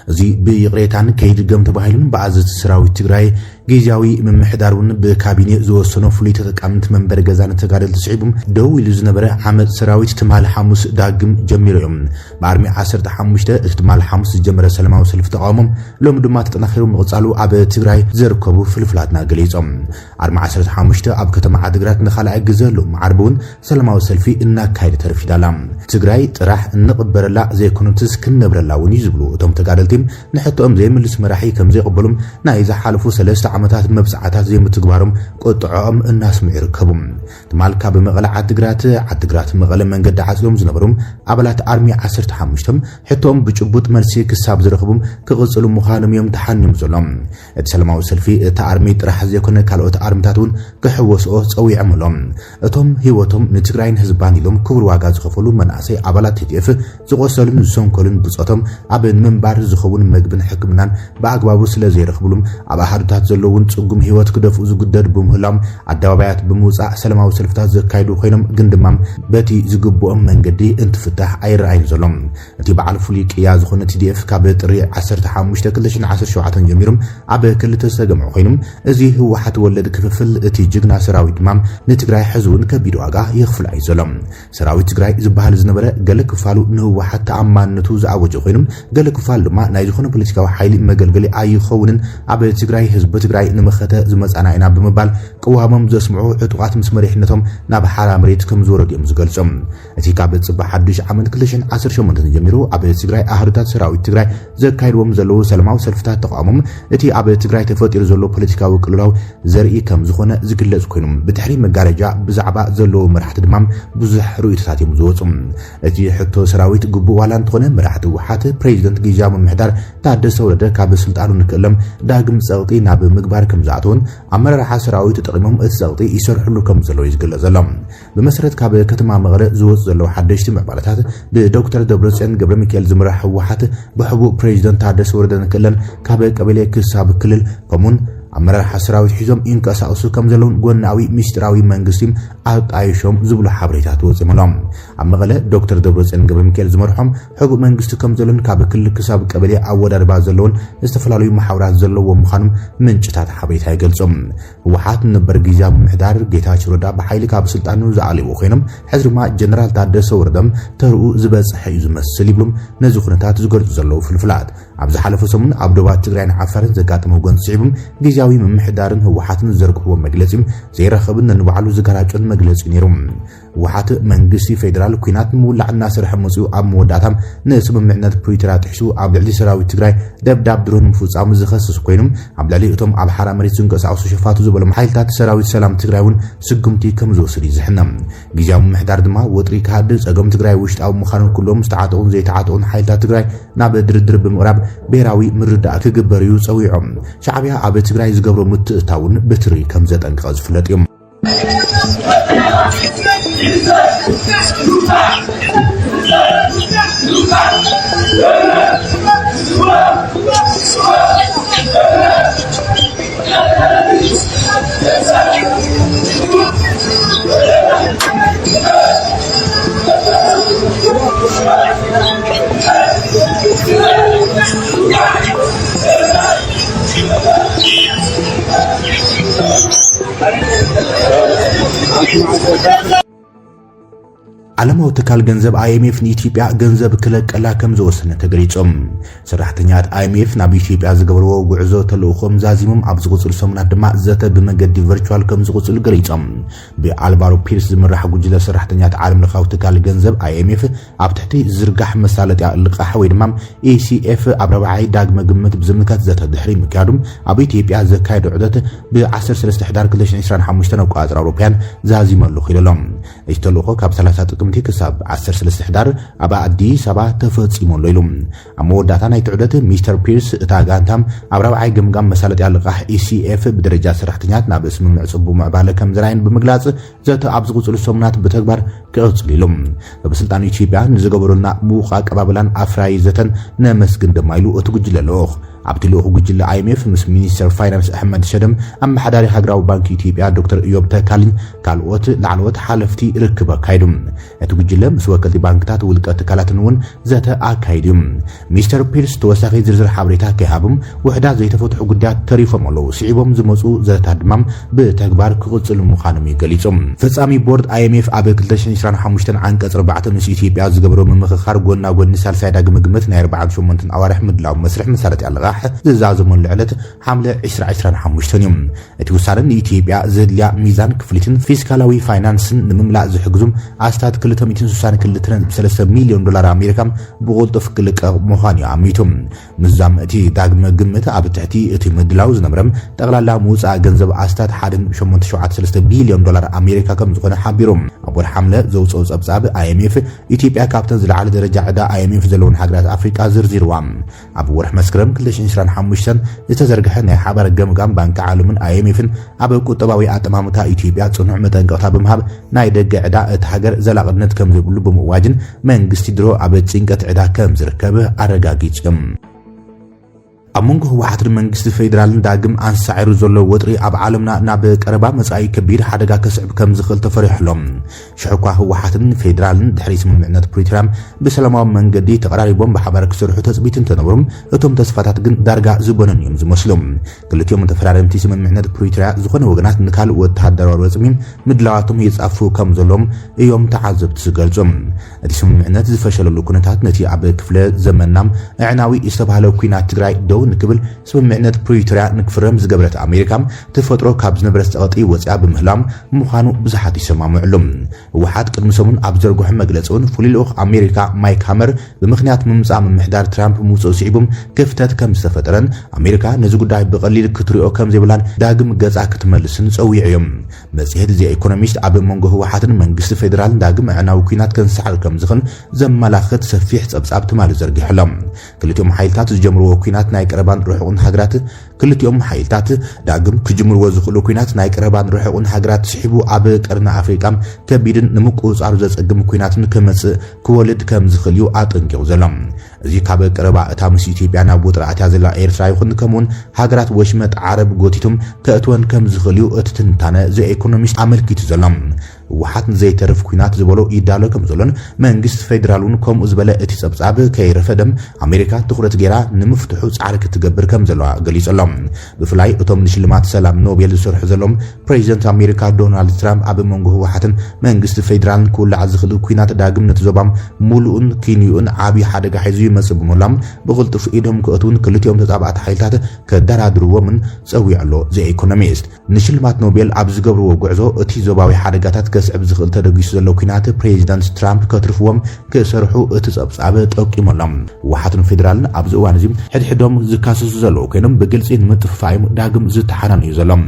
زي بيقريتان كيد جم تباهلون بعض سراوي تجراي ጊዜያዊ ምምሕዳሩን በካቢኔ ዝወሰኖ ፍሉይ ተጠቃምት መንበር ገዛን ተጋደል ተስዒቡም ደው ኢሉ ዝነበረ ዓመት ሰራዊት ትማል ሐሙስ ዳግም ጀሚሮም በአርሚ 15 ትማል ሐሙስ ጀመረ ሰላማዊ ሰልፍ ተቃውሞም ሎም ድማ ተጠናኺሩ መቕጻሉ ኣብ ትግራይ ዘርከቡ ፍልፍላትና ገሊጾም አርሚ 15 ኣብ ከተማ ዓድግራት ንኻልኣይ ግዘሉ ዓርቡን ሰላማዊ ሰልፊ እናካይደ ተርፊዳላ ትግራይ ጥራሕ እንቅበረላ ዘይኮነትስ ክንብረላውን ይዝብሉ እቶም ተጋደልቲም ንሕቶም ዘይምልስ መራሒ ከም ዘይቀበሉም ናይ ዝሓለፉ 3 ዓመታት መብጽዓታት ዘይምትግባሮም ቆጥዖም እናስምዑ ይርከቡም ትማልካ በመቐለ ዓድግራት መቐለ መንገዲ ዓጽሎም ዝነበሩም አባላት አርሚ 15 ሕቶም ብጭቡጥ መልሲ ክሳብ ዝረኽቡም ክቕጽሉ ምዃኖም እዮም ተሓኒዮም ዘሎም እቲ ሰላማዊ ሰልፊ እቲ አርሚ ጥራሕ ዘይኮነ ካልኦት አርምታቱን ክሕወስኦ ጸዊዖምሎም እቶም ህይወቶም ንትግራይን ህዝባን ኢሎም ክብር ዋጋ ዝኸፈሉ መናእሰይ አባላት TDF ዝቆሰሉን ዝሰንከሉን ብጾቶም ኣብ መንባር ዝኸውን መግብን ሕክምናን በአግባቡ ስለ ዘይረኽብሉም ኣብ ኣሃዱታት ዘለውን ጽጉም ህይወት ክደፍኡ ዝግደድ ብምህላም አደባባያት ብምውጻእ ሰላማዊ ሰልፍታት ዘካይዱ ኮይኖም ግን ድማ በቲ ዝግብኦም መንገዲ እንትፍታሕ ኣይረኣይን ዘሎም እቲ በዓል ፍሉይ ቅያ ዝኾነ TDF ካብ ጥሪ 15/2017 ጀሚሮም ኣብ ክልተ ዝተገምዑ ኮይኖም እዚ ህወሓት ወለድ ክፍፍል እቲ ጅግና ሰራዊት ድማ ንትግራይ ሕዝውን ከቢድ ዋጋ ይኽፍል ኣይ ዘሎም ሰራዊት ትግራይ ዝበሃል ዝነበረ ገለ ክፋሉ ንህወሓት ተኣማንነቱ ዝኣወጀ ኮይኖም ገለ ክፋል ድማ ናይ ዝኾነ ፖለቲካዊ ሓይሊ መገልገሊ ኣይኸውንን ኣብ ትግራይ ህዝብ ትግራይ ንመኸተ ዝመጻና ኢና ብምባል ቅዋሞም ዘስምዑ ዕጡቃት ምስ መሪሕነቶም ናብ ሓራ መሬት ከም ዝወረዱም ዝገልጾም እቲ ካብ ጽባሕ ሓድሽ ዓመት 2018 ጀሚሩ ኣብ ትግራይ ኣህርታት ሰራዊት ትግራይ ዘካይድዎም ዘለዉ ሰላማዊ ሰልፍታት ተቃውሞም እቲ ኣብ ትግራይ ተፈጢሩ ዘሎ ፖለቲካዊ ቅልውላው ዘርኢ ከም ዝኾነ ዝግለጽ ኮይኖም ብድሕሪ መጋረጃ ብዛዕባ ዘለዎ መራሕቲ ድማ ብዙሕ ርእይቶታት እዮም ዝወጹ እቲ ሕቶ ሰራዊት ግቡእ ዋላ እንትኾነ መራሕቲ ህወሓት ፕሬዚደንት ጊዜያዊ ምምሕዳር ታደሰ ወረደ ካብ ስልጣኑ ንክእለም ዳግም ጸቕጢ ናብ ምግባር ከም ዝኣተውን ኣመራርሓ ሰራዊት ተጠቂሞም እቲ ጸቕጢ ይሰርሕሉ ከም ዘለዎ ይዝግለጽ ዘሎ ብመሰረት ካብ ከተማ መቐለ ዝወጽ ዘሎ ሓደሽቲ ምዕባለታት ብዶክተር ደብረጽዮን ገብረ ሚካኤል ዝምራሕ ህወሓት ብሕቡእ ፕሬዚደንት ታደሰ ወረደ ንክእለን ካብ ቀበሌ ክሳብ ክልል ከምኡን አመራርሓ ሰራዊት ሒዞም ይንቀሳቀሱ ከም ዘለውን ጎናዊ ሚስጥራዊ መንግስቲ ኣጣይሾም ዝብሉ ሓበሬታት ወጽመሎም ኣብ መቐለ ዶክተር ደብረጽዮን ገብረ ሚካኤል ዝመርሖም ሕጉ መንግስቲ ከም ዘለውን ካብ ክልል ክሳብ ቀበሌ ኣወዳድባ ዘለውን ዝተፈላለዩ ማሕበራት ዘለዎም ምዃኖም ምንጭታት ሓበሬታ ይገልጾም ህወሓት ነበር ጊዜያዊ ምምሕዳር ጌታቸው ረዳ ብሓይሊ ካብ ስልጣኑ ዝዓልዩ ኮይኖም ሕዚ ድማ ጀነራል ታደሰ ወረደም ተርኡ ዝበጽሐ እዩ ዝመስል ይብሉም ነዚ ኩነታት ዝገልጹ ዘለዉ ፍልፍላት ኣብ ዝሓለፈ ሰሙን ኣብ ደቡብ ትግራይን ዓፋርን ዘጋጠመ ጎንጽዒቡም ጊዜያዊ ምምሕዳርን ህወሓትን ዘርግሕዎ መግለጺ ዘይረኸብን ንባዕሉ ዝገራጮን መግለጺ ነይሮም ህወሓት መንግስቲ ፌደራል ኩናት ምውላዕና ስራሕ መጽኡ ኣብ መወዳእታም ንስምምዕነት ፕሪቶሪያ ጥሕሱ ኣብ ልዕሊ ሰራዊት ትግራይ ደብዳብ ድሮን ምፍጻሙ ዝኸስስ ኮይኖም ኣብ ልዕሊ እቶም ኣብ ሓራ መሬት ዝንቀሳቐሱ ሸፋቱ ዝበሎም ሓይልታት ሰራዊት ሰላም ትግራይውን ስጉምቲ ከም ዝወስድ ይዝሕነም ጊዜያዊ ምምሕዳር ድማ ወጥሪ ካድ ጸገም ትግራይ ውሽጣዊ ምዃኑ ኩሎም ዝተዓጠቑን ዘይተዓጠቑን ሓይልታት ትግራይ ናብ ድርድር ብምቕራብ ብሔራዊ ምርዳእ ክግበር እዩ ጸዊዖም ሻዕብያ ኣብ ትግራይ ዝገብሮ ምትእታውን በትሪ ከም ዘጠንቀቐ ዝፍለጥ እዮም ዓለማዊ ትካል ገንዘብ IMF ንኢትዮጵያ ገንዘብ ክለቀላ ከም ዝወሰነ ተገሊጾም ሰራሕተኛታት IMF ናብ ኢትዮጵያ ዝገብርዎ ጉዕዞ ተልእኾም ዛዚሞም ኣብ ዝቕጽሉ ሰሙናት ድማ ዘተ ብመንገዲ ቨርቹዋል ከም ዝቕጽሉ ገሊጾም ብኣልቫሮ ፒርስ ዝምራሕ ጉጅለ ሰራሕተኛታት ዓለም ለኻዊ ትካል ገንዘብ IMF ኣብ ትሕቲ ዝርጋሕ መሳለጥያ ልቃሕ ወይ ድማ ACF ኣብ ረብዓይ ዳግመ ግምት ብዝምልከት ዘተ ድሕሪ ምክያዱም ኣብ ኢትዮጵያ ዘካየደ ዑደት ብ13 ሕዳር 2025 ኣቆጻጽራ ኣውሮፓውያን ዛዚመሉ ኺለሎም እዚ ተልእኾ ካብ 30 ጥቅምቲ ክሳብ 13 ሕዳር ኣብ ኣዲስ አበባ ተፈጺሙሉ ኢሉ ኣብ መወዳእታ ናይቲ ዑደት ሚስተር ፒርስ እታ ጋንታም ኣብ ረብዓይ ግምጋም መሳለጥያ ልቃሕ ACF ብደረጃ ሰራሕተኛታት ናብ ስምምዕ ጽቡቕ ምዕባለ ከም ዝራይን ብምግላጽ ዘተ ኣብ ዝቕጽሉ ሰሙናት ብተግባር ክቕጽሉ ኢሉ በስልጣን ኢትዮጵያ ንዝገበሩልና ምዉቕ ኣቀባብላን ኣፍራይ ዘተን ነመስግን ድማ ኢሉ እቲ ጉጅለ ኣለዎ ኣብቲ ልኡኹ ጉጅለ IMF ምስ ሚኒስተር ፋይናንስ ኣሕመድ ሸደም ኣመሓዳሪ ሃገራዊ ባንኪ ኢትዮጵያ ዶክተር ኢዮብ ተካልኝ ካልኦት ላዕለዎት ሓለፍቲ ርክብ ኣካይዱ እቲ ጉጅለ ምስ ወከልቲ ባንክታት ውልቀ ትካላትን እውን ዘተ ኣካይዱ ሚስተር ፒርስ ተወሳኺ ዝርዝር ሓበሬታ ከይሃቦም ውሕዳት ዘይተፈትሑ ጉዳያት ተሪፎም ኣለዉ ስዒቦም ዝመፁ ዘታት ድማ ብተግባር ክቕፅሉ ምዃኖም ገሊፆም ፈጻሚ ቦርድ IMF ኣብ 2025 ዓንቀጽ 4 ምስ ኢትዮጵያ ዝገበሮ ምምኽኻር ጎና ጎኒ ሳልሳይ ዳግመ ግምት ናይ 48 ኣዋርሕ ምድላው መስርሕ መሰረት ያለቓሕ ዝዛዘመሉ ዕለት ሓምለ 2025 እዮም እቲ ውሳነ ንኢትዮጵያ ዘድልያ ሚዛን ክፍሊትን ፊስካላዊ ፋይናንስን ንምምላእ ዝሕግዙም ኣስታት 262.3 ሚልዮን ዶላር ኣሜሪካ ብቁልጡፍ ክልቀቕ ምዃኑ ኣሚቶም ምዛም እቲ ዳግመ ግምት ኣብ ትሕቲ እቲ ምድላው ዝነበረ ጠቕላላ ምውፃእ ገንዘብ ኣስታት 1.873 ቢልዮን ዶላር ኣሜሪካ ከም ዝኾነ ሓቢሮም ኣብ ወርሒ ሓምለ ዘውፅኦ ጸብጻብ IMF ኢትዮጵያ ካብተን ዝለዓለ ደረጃ ዕዳ IMF ዘለዎን ሃገራት ኣፍሪቃ ዝርዚርዋ ኣብ ወርሒ መስከረም 2025 ዝተዘርግሐ ናይ ሓባር ገምጋም ባንኪ ዓለምን IMFን ኣብ ቁጠባዊ ኣጠማምታ ኢትዮጵያ ጽኑዕ መጠንቀቕታ ብምሃብ ናይ ደገ ዕዳ እቲ ሃገር ዘላቕነት ከም ዘይብሉ ብምእዋጅን መንግስቲ ድሮ ኣብ ጭንቀት ዕዳ ከም ዝርከብ ኣረጋጊጾም ኣብ መንጎ ህወሓትን መንግስቲ ፌደራልን ዳግም ኣንሳዒሩ ዘሎ ወጥሪ ኣብ ዓለምና ናብ ቀረባ መጻኢ ከቢድ ሓደጋ ከስዕብ ከም ዝኽእል ተፈሪሕሎም ሽዑኳ ህወሓትን ፌደራልን ድሕሪ ስምምዕነት ፕሪቶሪያ ብሰላማዊ መንገዲ ተቀራሪቦም ብሓባር ክሰርሑ ተጽቢትን ተነብሮም እቶም ተስፋታት ግን ዳርጋ ዝበነን እዮም ዝመስሎም ክልቲኦም ተፈራረምቲ ስምምዕነት ፕሪቶሪያ ዝኾነ ወገናት ንካልእ ወተሃደራዊ ወጽሚ ምድላዋቶም ይጻፉ ከም ዘሎም እዮም ተዓዘብቲ ዝገልጾም እቲ ስምምዕነት ዝፈሸለሉ ኩነታት ነቲ ኣብ ክፍለ ዘመናም ዕናዊ ዝተባሃለ ኩናት ትግራይ ንክብል ስምምዕነት ፕሪቶሪያ ንክፍረም ዝገበረት ኣሜሪካ ተፈጥሮ ካብ ዝነበረ ጸቕጢ ወጽያ ብምህላም ምዃኑ ብዙሓት ይሰማምዑሎም ህወሓት ቅድሚ ሰሙን ኣብ ዘርግሖ መግለጺውን ፍሉይ ልኡኽ ኣሜሪካ ማይክ ሃመር ብምኽንያት ምምጻእ ምምሕዳር ትራምፕ ምውፅኡ ስዒቦም ክፍተት ከም ዝተፈጠረን ኣሜሪካ ነዚ ጉዳይ ብቐሊል ክትሪኦ ከም ዘይብላን ዳግም ገጻ ክትመልስን ጸዊዑ እዮም መጽሔት ዘ ኢኮኖሚስት ኣብ መንጎ ህወሓትን መንግስቲ ፌደራልን ዳግም ዕናዊ ኩናት ከንሰዓር ከም ዝኽእል ዘመላኽት ሰፊሕ ጸብጻብ ትማሊ ዘርጊሖሎም ክልቲኦም ሓይልታት ዝጀምርዎ ኩናት ናይ ቀረባን ርሑቕን ሃገራት ክልቲኦም ሓይልታት ዳግም ክጅምርዎ ዝኽእሉ ኩናት ናይ ቀረባን ርሑቕን ሃገራት ስሒቡ ኣብ ቀርኒ ኣፍሪቃ ከቢድን ንምቁፅጻር ዘጸግም ኩናትን ክመጽእ ክወልድ ከም ዝኽእል እዩ ኣጠንቂቑ ዘሎ እዚ ካብ ቀረባ እታ ምስ ኢትዮጵያ ናብ ውጥረት ኣትያ ዘላ ኤርትራ ይኹን ከምኡውን ሃገራት ወሽመጥ ዓረብ ጎቲቶም ከእትወን ከም ዝኽእል እዩ እቲ ትንታነ ዘ ኢኮኖሚስት ኣመልኪቱ ዘሎ ህወሓት ንዘይተርፍ ኩናት ዝበሎ ይዳሎ ከም ዘሎን መንግስቲ ፌደራልን ከምኡ ዝበለ እቲ ጸብጻብ ከይረፈደም ኣሜሪካ ትኹረት ገይራ ንምፍትሑ ጻዕሪ ክትገብር ከም ዘለዋ ገሊጾሎም ብፍላይ እቶም ንሽልማት ሰላም ኖቤል ዝሰርሑ ዘሎም ፕሬዚደንት ኣሜሪካ ዶናልድ ትራምፕ ኣብ መንጎ ህወሓትን መንግስቲ ፌደራልን ክውላዕ ዝኽእል ኩናት ዳግም ነቲ ዞባም ሙሉእን ኪንዩን ዓብዪ ሓደጋ ሒዙ ይመጽእ ብምሎም ብቕልጡፍ ኢዶም ክእትውን ክልቲኦም ተጻባእቲ ሓይልታት ከደራድርዎምን ጸዊዑ ኣሎ ዘ ኢኮኖሚስት ንሽልማት ኖቤል ኣብ ዝገብርዎ ጉዕዞ እቲ ዞባዊ ሓደጋታት كسب زخل تدقيس زلو كينات بريزيدنت ترامب كترفوهم كسرحو اتزابصاب ጠቂሞሎም ዋሓትን ፌደራልን ኣብዚ እዋን እዚ ሕድሕዶም ዝካሰሱ ዘለው ኮይኖም ብግልጽን ምትፋይም ዳግም ዝተሓናኑ ዘሎም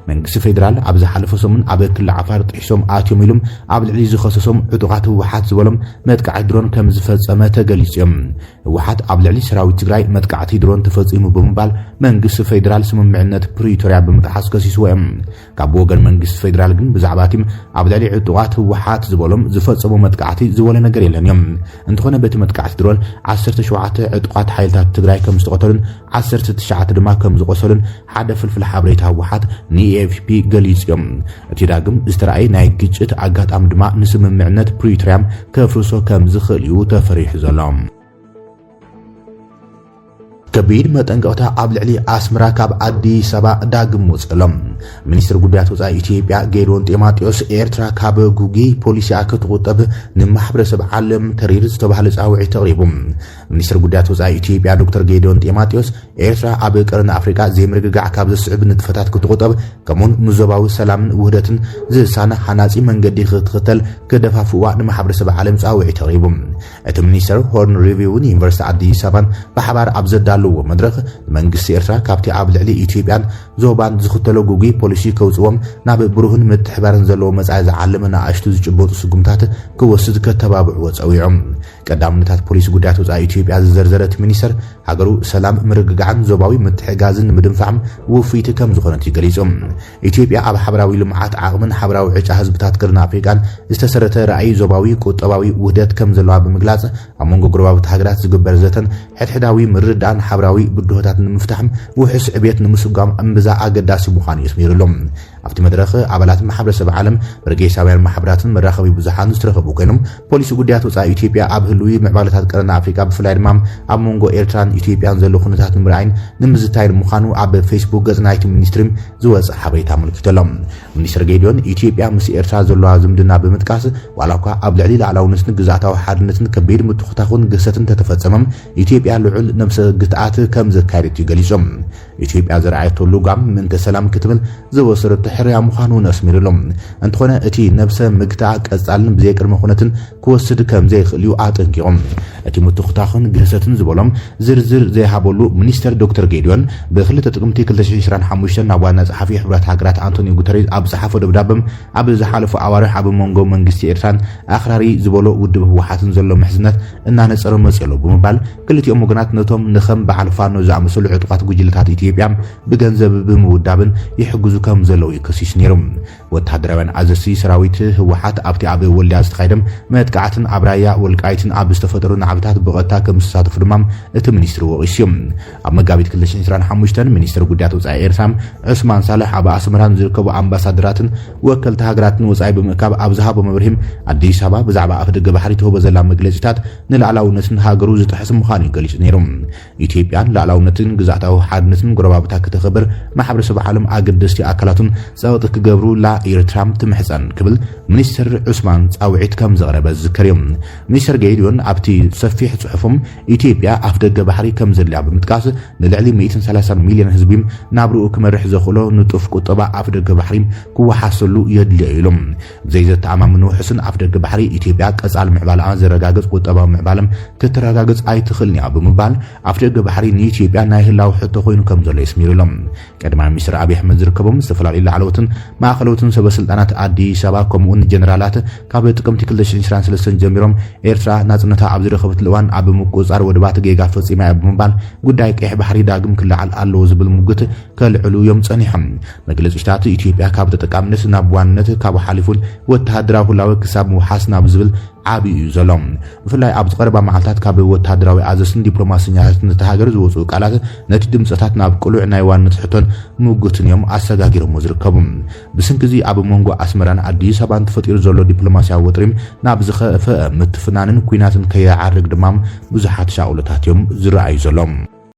መንግስቲ ፌደራል ኣብ ዝሓለፈ ሰሙን ኣብ ክልል ዓፋር ጥሒሶም ኣትዮም ኢሎም ኣብ ልዕሊ ዝኸሰሶም ዕጡቃት ዋሓት ዝበሎም መጥቃዕቲ ድሮን ከም ዝፈጸመ ተገሊጾም ዋሓት ኣብ ልዕሊ ሰራዊት ትግራይ መጥቃዕቲ ድሮን ተፈጺሙ ብምባል መንግስቲ ፌደራል ስምምዕነት ፕሪቶሪያ ብምጥሓስ ከሲስዎም ካብ ወገን መንግስቲ ፌደራል ግን ብዛዕባቲም ኣብ ልዕሊ ዕጡቃት ዋሓት ዝበሎም ዝፈጸሙ መጥቃዕቲ ዝበለ ነገር የለን እዮም እንተኾነ በቲ መጥቃዕቲ ድሮን 17 ዕጡቃት ሓይልታት ትግራይ ከም ዝተቆተሉን 19 ድማ ከም ዝቆሰሉን ሓደ ፍልፍል ሓበሬታ ዋሓት ንኤፍፒ ገሊጾም እቲ ዳግም ዝተራእየ ናይ ግጭት ኣጋጣሚ ድማ ንስምምዕነት ፕሪቶሪያ ከፍርሶ ከም ዝኽእል እዩ ተፈሪሑ ዘሎ كبير متنقطع قبل علي أسمرا كاب عدي سبا داغم وصلهم منستر ጉዳያት ወጻኢ ኢትዮጵያ ጌዶን ጢሞቴዎስ ኤርትራ ካብ ጉጊ ፖሊሲ አክትቆጠብ ንማሕበረሰብ ዓለም ተሪር ዝተባህለ ጻውዒ ተቅሪቡም ሚኒስትር ጉዳያት ወጻኢ ኢትዮጵያ ዶክተር ጌዶን ጢሞቴዎስ ኤርትራ ኣብ ቀርኒ ኣፍሪካ ዘይምርግጋዕ ካብ ዝስዕብ ንጥፈታት ክትቆጠብ ከምኡን ምዞባዊ ሰላምን ውህደትን ዝሳነ ሓናጺ መንገዲ ክትከተል ከደፋፍዋ ንማሕበረሰብ ዓለም ጻውዒ ተቅሪቡም እቲ ሚኒስትር ሆርን ሪቪውን ዩኒቨርሲቲ አዲስ አበባን በሓባር ኣብ ዘዳልዎ መድረኽ መንግስቲ ኤርትራ ካብቲ ኣብ ልዕሊ ኢትዮጵያን ዞባን ዝኽተሎ ጉጊ ፖሊሲ ከውጽዎም ናብ ብሩህን ምትሕባርን ዘለዎ መጻኢ ዝዓለመና ኣሽቱ ዝጭበጡ ስጉምታት ክወስድ ከተባብዑ ወጸዊዖም ቀዳምነታት ፖሊሲ ጉዳያት ወጻኢ ኢትዮጵያ ዝዘርዘረት ሚኒስተር ሃገሩ ሰላም ምርግጋዕን ዞባዊ ምትሕጋዝን ምድንፋዕም ውፊት ከም ዝኾነት ይገሊጾም ኢትዮጵያ ኣብ ሓበራዊ ልምዓት ዓቕምን ሓበራዊ ዕጫ ህዝብታት ቀርና ኣፍሪቃን ዝተሰረተ ራእይ ዞባዊ ቁጠባዊ ውህደት ከም ዘለዋ ብምግላጽ ኣብ መንጎ ጎረባብቲ ሃገራት ዝግበር ዘተን ሕድሕዳዊ ምርዳእን ሓበራዊ ግድሆታት ንምፍታሕም ውሕስ ዕብየት ንምስጋም እምብዛ ኣገዳሲ ምዃኑ የስሚሩሎም ኣብቲ መድረኽ ኣባላት ማሕበረሰብ ዓለም ረጌሳውያን ማሕበራትን መራኸቢ ብዙሓን ዝተረኸቡ ኮይኖም ፖሊሲ ጉዳያት ወጻኢ ኢትዮጵያ ኣብ ህልዊ ምዕባለታት ቀረና ኣፍሪካ ብፍላይ ድማ ኣብ መንጎ ኤርትራን ኢትዮጵያን ዘሎ ኩነታት ንምርኣይን ንምዝታይን ምዃኑ ኣብ ፌስቡክ ገጽ ናይቲ ሚኒስትሪ ዝወፅእ ሓበሬታ ኣመልኪቶሎም ሚኒስትር ጌዲዮን ኢትዮጵያ ምስ ኤርትራ ዘለዋ ዝምድና ብምጥቃስ ዋላ እኳ ኣብ ልዕሊ ላዕላውነትን ግዛእታዊ ሓድነትን ከቢድ ምትኽታኹን ግሰትን ተተፈጸመም ኢትዮጵያ ልዑል ነብሰ ግትኣት ከም ዘካየደት ይገሊጾም ኢትዮጵያ ዘረኣየተሉ ጋም ምንተ ሰላም ክትብል ዝወሰደቶ ሕርያ ምዃኑ ነስሚሩሎም እንተኾነ እቲ ነብሰ ምግታዕ ቀጻልን ብዘይ ቅድመ ኩነትን ክወስድ ከም ዘይኽእል እዩ ኣጠንቂቖም እቲ ምትኽታኽን ግሰትን ዝበሎም ዝርዝር ዘይሃበሉ ሚኒስተር ዶክተር ጌዲዮን ብ2 ጥቅምቲ 2025 ናብ ዋና ጸሓፊ ሕብረት ሃገራት አንቶኒዮ ጉተሬዝ ኣብ ዝሓፈ ደብዳቤም ኣብ ዝሓለፈ ኣዋርሕ ኣብ መንጎ መንግስቲ ኤርትራን ኣኽራሪ ዝበሎ ውድብ ህወሓትን ዘሎ ምሕዝነት እናነጸረ መጽሎ ብምባል ክልቲኦም ወገናት ነቶም ንኸም በዓል ፋኖ ዝኣመሰሉ ዕጡቓት ጉጅለታት ኢትዮጵያ ብገንዘብ ብምውዳብን ይሕግዙ ከም ዘለው ይከሲስ ነይሮም ወታደራውያን ኣዘሲ ሰራዊት ህወሓት ኣብቲ ኣብ ወልድያ ዝተኻየደም መጥቃዕትን ኣብ ራያ ወልቃይትን ኣብ ዝተፈጠሩ ናዕብታት ብቐጥታ ከም ዝሳተፉ ድማ እቲ ሚኒስትሪ ወቒሶም ኣብ መጋቢት 2025 ሚኒስትር ጉዳያት ወጻኢ ኤርትራ ዑስማን ሳልሕ ኣብ ኣስመራን ዝርከቡ ኣምባሳደራትን ወከልቲ ሃገራትን ወጻኢ ብምእካብ ኣብ ዝሃቦ መብርሂም ኣዲስ ኣበባ ብዛዕባ ኣፍደገ ባሕሪ ትህቦ ዘላ መግለጺታት ንላዕላውነትን ሃገሩ ዝጥሕስ ምዃኑ ይገሊጹ ነይሮም ኢትዮጵያን ላዕላውነትን ግዛእታዊ ሓድነትን ጎረባብታ ክትኽበር ማሕበረሰብ ዓለም ኣገደስቲ ኣካላቱን ጸወጥ ክገብሩ ኤርትራም ትምሕፀን ክብል ሚኒስትር ዑስማን ጻውዒት ከም ዘቕረበ ዝዝከር እዮም ሚኒስትር ጌዲዮን ኣብቲ ሰፊሕ ጽሑፎም ኢትዮጵያ ኣፍደገ ባሕሪ ከም ዘድልያ ብምጥቃስ ንልዕሊ 130 ሚልዮን ህዝቢ ናብ ርኡ ክመርሕ ዘኽእሎ ንጡፍ ቁጠባ ኣፍደገ ባሕሪ ክወሓሰሉ የድልዮ ኢሎም ብዘይ ዘተኣማምኑ ውሕስን ኣፍደገ ባሕሪ ኢትዮጵያ ቀጻል ምዕባልኣ ዘረጋግጽ ቁጠባዊ ምዕባለም ክትረጋግጽ ኣይትኽእልን እያ ብምባል ኣፍደገ ባሕሪ ንኢትዮጵያ ናይ ህላዊ ሕቶ ኮይኑ ከም ዘሎ የስሚሩሎም ቀዳማይ ሚኒስትር ኣብይ ኣሕመድ ዝርከቦም ዝተፈላለዩ ላዕለዎትን ማእኸለዎትን ሰበስልጣናት ኣዲስ ኣበባ ከምኡን ጀነራላት ካብ ጥቅምቲ 2023 ጀሚሮም ኤርትራ ናጽነታ ኣብ ዝረኸበት እዋን ኣብ ምቁጻር ወደባት ጌጋ ፈጺማ ብምባል ጉዳይ ቀይሕ ባሕሪ ዳግም ክለዓል ኣለዎ ዝብል ሙግት ከልዕሉ እዮም ጸኒሖም መግለጺታት ኢትዮጵያ ካብ ተጠቃምነት ናብ ዋንነት ካብ ሓሊፉን ወተሃደራዊ ህላዊ ክሳብ ምውሓስ ናብ ዝብል ዓብይ እዩ ዘሎ ብፍላይ ኣብ ዝቐረባ መዓልታት ካብ ወተሃደራዊ ኣዘስን ዲፕሎማስያትን ተሃገር ዝወፁ ቃላት ነቲ ድምፀታት ናብ ቅሉዕ ናይ ዋንነት ሕቶን ሙግትን እዮም ኣሰጋጊሮም ዝርከቡ ብስንክዚ ኣብ መንጎ ኣስመራን ኣዲስ ኣበባን ተፈጢሩ ዘሎ ዲፕሎማስያዊ ወጥሪም ናብ ዝኸፈ ምትፍናንን ኩናትን ከይዓርግ ድማ ብዙሓት ሻኡለታት እዮም ዝረኣዩ ዘሎም